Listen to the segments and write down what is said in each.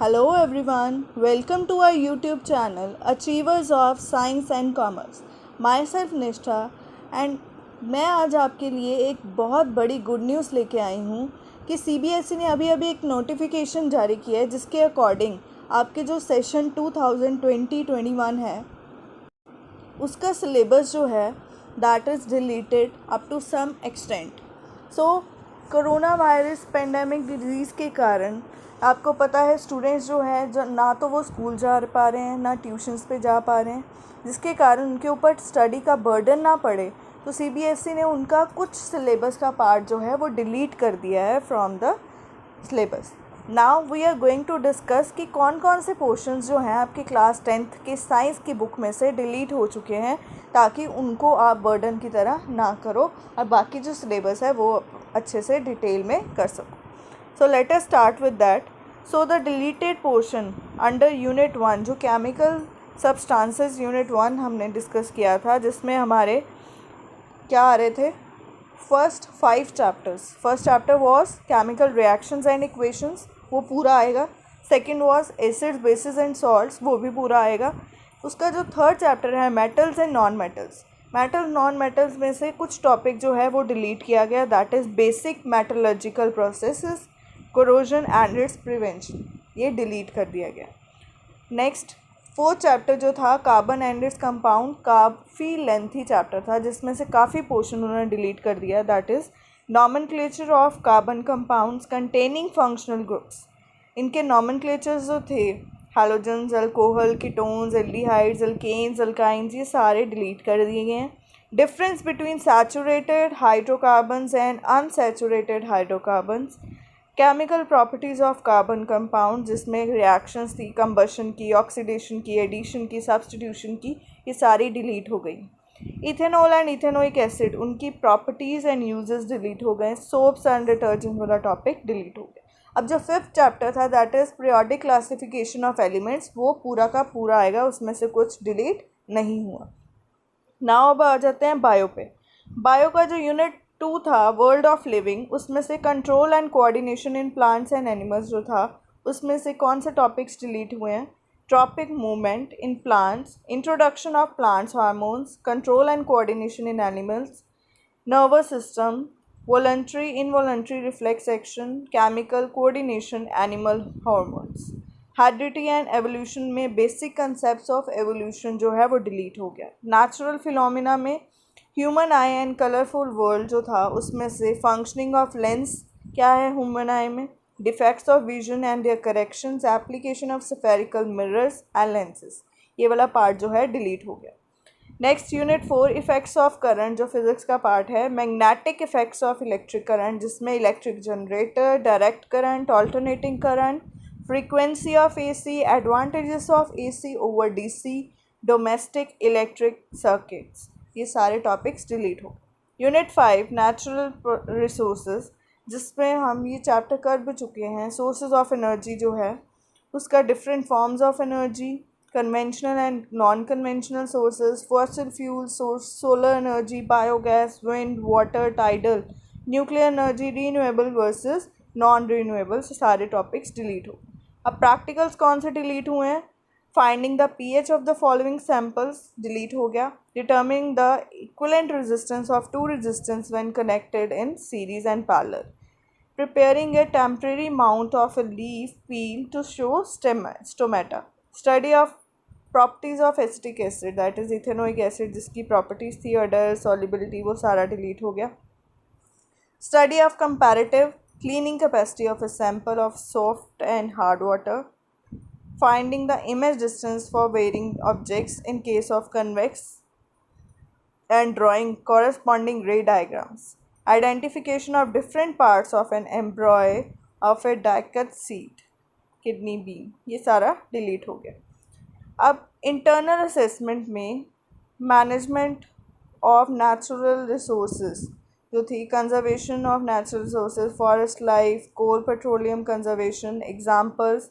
Hello everyone, welcome to our YouTube channel Achievers of Science and Commerce. Myself निष्ठा and मैं आज आपके लिए एक बहुत बड़ी गुड न्यूज़ लेके आई हूँ कि CBSE ने अभी एक नोटिफिकेशन जारी किया है जिसके अकॉर्डिंग आपके जो सेशन 2020-21 है उसका सिलेबस जो है that is deleted up to some extent. So corona virus pandemic disease के कारण आपको पता है स्टूडेंट्स जो हैं जो ना तो वो स्कूल जा पा रहे हैं ना ट्यूशन्स पे जा पा रहे हैं, जिसके कारण उनके ऊपर स्टडी का बर्डन ना पड़े. तो CBSE ने उनका कुछ सिलेबस का पार्ट जो है वो डिलीट कर दिया है from the syllabus. Now we are going to discuss कि कौन कौन से पोर्शंस जो हैं आपके क्लास 10th के साइंस की बुक में से डिलीट हो चुके हैं, ताकि उनको आप बर्डन की तरह ना करो और बाकी जो सिलेबस है वो अच्छे से डिटेल में कर सको. So let us start with that. So the deleted portion under Unit 1 जो Chemical Substances Unit 1 हमने डिस्कस किया था, जिसमें हमारे क्या आ रहे थे first 5 chapters. First chapter was chemical reactions and equations, वो पूरा आएगा. Second was acids bases and salts, वो भी पूरा आएगा. उसका जो थर्ड चैप्टर है metals and non metals. Metal non metals में से कुछ टॉपिक जो है वो डिलीट किया गया, that is basic metallurgical processes, corrosion and its prevention, ये डिलीट कर दिया गया. नेक्स्ट फोर्थ चैप्टर जो था कार्बन एंड इट्स कंपाउंड, काफ़ी लेंथी चैप्टर था जिसमें से काफ़ी पोर्शन उन्होंने डिलीट कर दिया, that is nomenclature of carbon compounds containing functional groups. इनके नॉमेनक्लेचर्स जो थे halogens, alcohol, ketones, aldehydes, alkenes, alkynes, ये सारे डिलीट कर दिए गए हैं. Difference between saturated hydrocarbons and unsaturated hydrocarbons, chemical properties of carbon compound जिसमें रिएक्शंस थी कंबशन की, ऑक्सीडेशन की, एडिशन की, सब्स्टिट्यूशन की, ये सारी डिलीट हो गई. इथेनॉल एंड इथेनोइक एसिड, उनकी प्रॉपर्टीज़ एंड यूजेस डिलीट हो गए. सोप्स एंड डिटर्जेंट वाला टॉपिक डिलीट हो गया. अब जो फिफ्थ चैप्टर था that is periodic classification of elements, वो पूरा का पूरा आएगा, उसमें से कुछ डिलीट नहीं हुआ. नाउ अब आ जाते हैं बायो पे. बायो का जो यूनिट 2 था वर्ल्ड ऑफ लिविंग, उसमें से control and coordination in plants and animals जो था, उसमें से कौन से टॉपिक्स डिलीट हुए हैं? Tropic movement in plants, introduction of plants hormones, control and coordination in animals, nervous system, voluntary involuntary reflex action, chemical coordination, animal hormones. Heredity and evolution में basic concepts of evolution जो है वो delete हो गया. Natural phenomena में human eye and colourful world जो था, उसमें से फंक्शनिंग ऑफ लेंस क्या है ह्यूमन आई में, defects of vision and their corrections, application of spherical mirrors and lenses, ये वाला पार्ट जो है डिलीट हो गया. Next unit 4 effects of current, जो फिजिक्स का पार्ट है. Magnetic effects of electric current, जिसमें electric generator, direct current, alternating current, frequency of AC, advantages of AC over DC, domestic electric circuits, ये सारे टॉपिक्स डिलीट हो. Unit 5 natural resources, जिसमें हम ये चैप्टर कर भी चुके हैं. सोर्सेज ऑफ एनर्जी जो है उसका different forms of energy, conventional and non conventional sources, fossil fuel source, solar energy, biogas, wind, water, tidal, nuclear energy, renewable versus non renewable, से सारे टॉपिक्स डिलीट हो. अब प्रैक्टिकल्स कौन से डिलीट हुए हैं? Finding the pH of the following samples delete हो गया. Determining the equivalent resistance of two resistance when connected in series and parallel. Preparing a temporary mount of a leaf peel to show stomata. Study of properties of acetic acid, that is ethanoic acid, जिसकी properties थी odor, solubility, वो सारा delete हो गया. Study of comparative cleaning capacity of a sample of soft and hard water. Finding the image distance for varying objects in case of convex and drawing corresponding ray diagrams. Identification of different parts of an embryo of a dicot seed, kidney bean, ये सारा delete हो गया. अब internal assessment में management of natural resources जो थी, conservation of natural resources, forest life, coal petroleum conservation, examples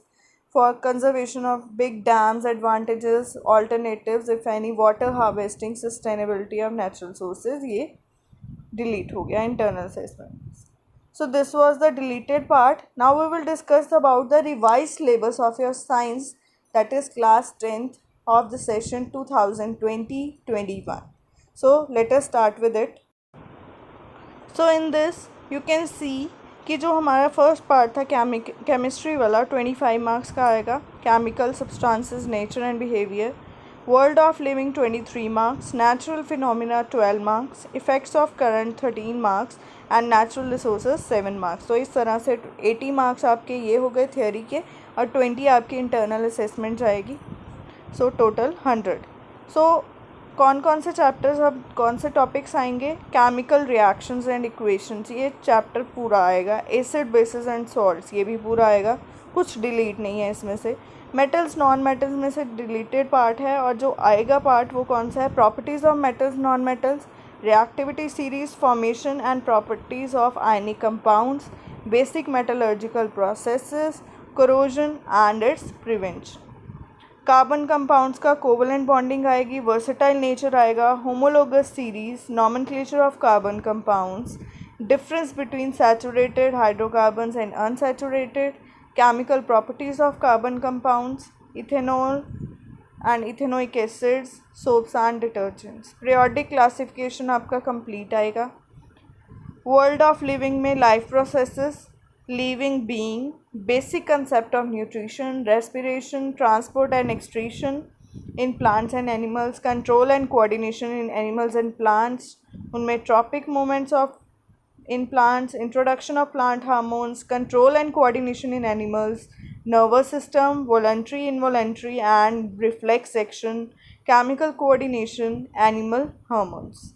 for conservation of big dams, advantages, alternatives if any, water harvesting, sustainability of natural sources, ये delete हो गया internal assessment. So this was the deleted part. Now we will discuss about the revised syllabus of your science, that is class 10th of the session 2020-21. So let us start with it. So in this you can see कि जो हमारा first part था chemistry वाला 25 marks का आएगा, chemical substances nature and behaviour, world of living 23 marks, natural phenomena 12 marks, effects of current 13 marks and natural resources 7 marks. तो इस तरह से 80 मार्क्स आपके ये हो गए थियोरी के और 20 आपकी इंटरनल असेसमेंट जाएगी. So total 100. सो कौन कौन से चैप्टर्स, अब कौन से टॉपिक्स आएंगे? केमिकल रिएक्शंस एंड इक्वेशंस, ये चैप्टर पूरा आएगा. एसिड बेसिस एंड सॉल्ट्स, ये भी पूरा आएगा, कुछ डिलीट नहीं है इसमें से. मेटल्स नॉन मेटल्स में से डिलीटेड पार्ट है, और जो आएगा पार्ट वो कौन सा है? Properties of metals non metals, reactivity series, formation and properties of ionic compounds, basic metallurgical processes, corrosion and its prevention. Carbon compounds का कोवलेंट बॉन्डिंग आएगी, वर्सेटाइल नेचर आएगा, homologous series, nomenclature of carbon compounds, difference between saturated hydrocarbons and unsaturated, chemical properties of carbon compounds, ethanol and ethanoic acids, soaps and detergents. Periodic classification आपका complete आएगा. World of living में life processes, living being, basic concept of nutrition, respiration, transport and excretion in plants and animals, control and coordination in animals and plants, उनमें tropic movements of in plants, introduction of plant hormones, control and coordination in animals, nervous system, voluntary, involuntary and reflex action, chemical coordination, animal hormones.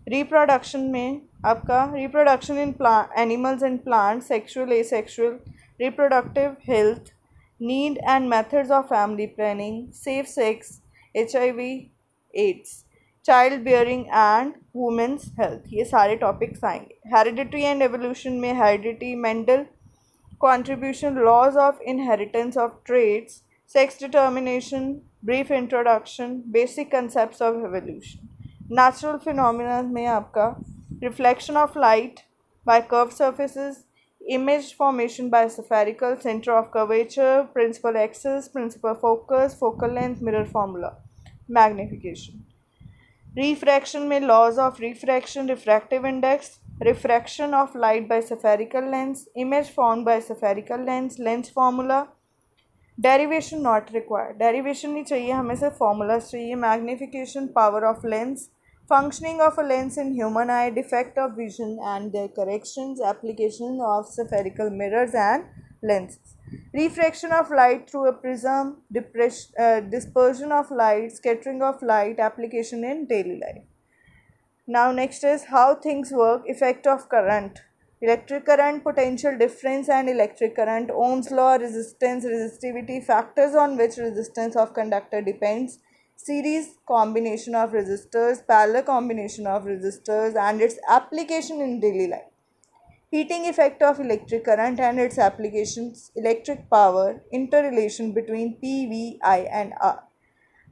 Reproduction में आपका reproduction in animals and plant, sexual asexual, reproductive health, need and methods of family planning, safe sex, HIV AIDS, child bearing and women's health, ये सारे topics आएंगे. Heredity and evolution में heredity, Mendel contribution, laws of inheritance of traits, sex determination, brief introduction, basic concepts of evolution. Natural phenomena में आपका reflection of light by curve surfaces, image formation by spherical, centre of curvature, principal axis, principal focus, focal length, mirror formula, magnification. Refraction में laws of refraction, refractive index, refraction of light by spherical lens, image form by spherical lens, lens formula. Derivation not required, derivation नहीं चाहिए हमें, सिर्फ formulas चाहिए. Magnification, power of lens, functioning of a lens in human eye, defect of vision and their corrections, application of spherical mirrors and lenses. Refraction of light through a prism, dispersion of light, scattering of light, application in daily life. Now next is how things work, effect of current, electric current, potential difference and electric current, Ohm's law, resistance, resistivity, factors on which resistance of conductor depends, series combination of resistors, parallel combination of resistors and its application in daily life. Heating effect of electric current and its applications, electric power, interrelation between P, V, I and R.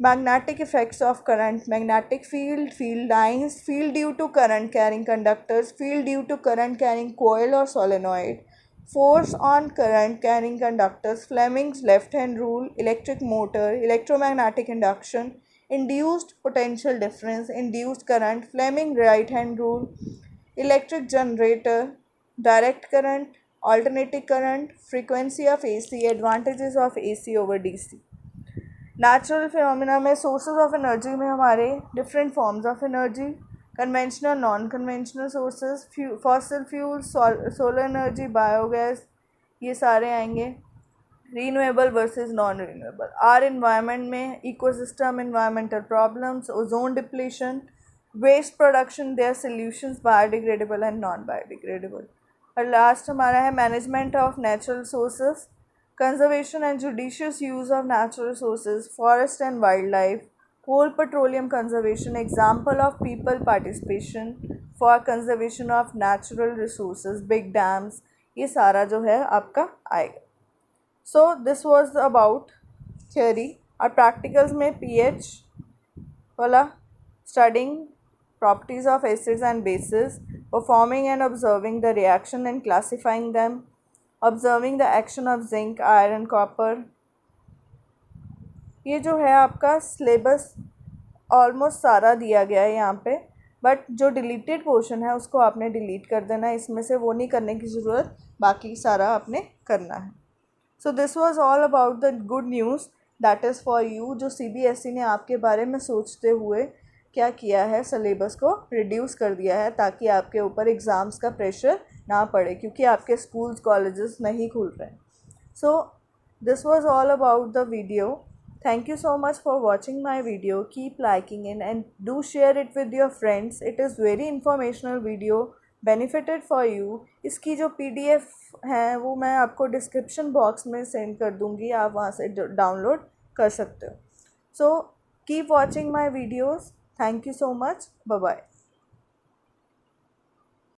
Magnetic effects of current, magnetic field, field lines, field due to current carrying conductors, field due to current carrying coil or solenoid, force on current carrying conductors, Fleming's left hand rule, electric motor, electromagnetic induction, induced potential difference, induced current, Fleming right hand rule, electric generator, direct current, alternating current, frequency of AC, advantages of AC over DC. Natural phenomena में sources of energy में हमारे different forms of energy, conventional non conventional sources, fossil fuels, solar energy, biogas, ये सारे आएंगे. Renewable versus non renewable. Our environment में ecosystem, environmental problems, ozone depletion, waste production, their solutions, biodegradable and non biodegradable. और last हमारा है management of natural sources, conservation and judicious use of natural resources, forest and wildlife, coal petroleum conservation, example of people participation for conservation of natural resources, big dams, ये सारा जो है आपका आएगा. So this was about theory. और practicals में pH वाला, studying properties of acids and bases, performing and observing the reaction and classifying them, observing the action of zinc, iron, copper। ये जो है आपका सिलेबस ऑलमोस्ट सारा दिया गया है यहाँ पे, बट जो डिलीटेड पोर्शन है उसको आपने डिलीट कर देना है, इसमें से वो नहीं करने की ज़रूरत, बाकी सारा आपने करना है। So this was all about the good news that is for you, जो CBSE ने आपके बारे में सोचते हुए क्या किया है, सिलेबस को रिड्यूस कर दिया है ताकि आपके ऊपर एग्ज़ाम्स का प्रेशर ना पड़े, क्योंकि आपके स्कूल्स कॉलेजेस नहीं खुल रहे। So this was all about the video. Thank you so much for watching my video. Keep liking it and do share it with your friends. It is very informational video, benefited for you. इसकी जो PDF है वो मैं आपको description box में send कर दूँगी, आप वहाँ से डाउनलोड कर सकते हो। So keep watching my videos. Thank you so much. Bye bye.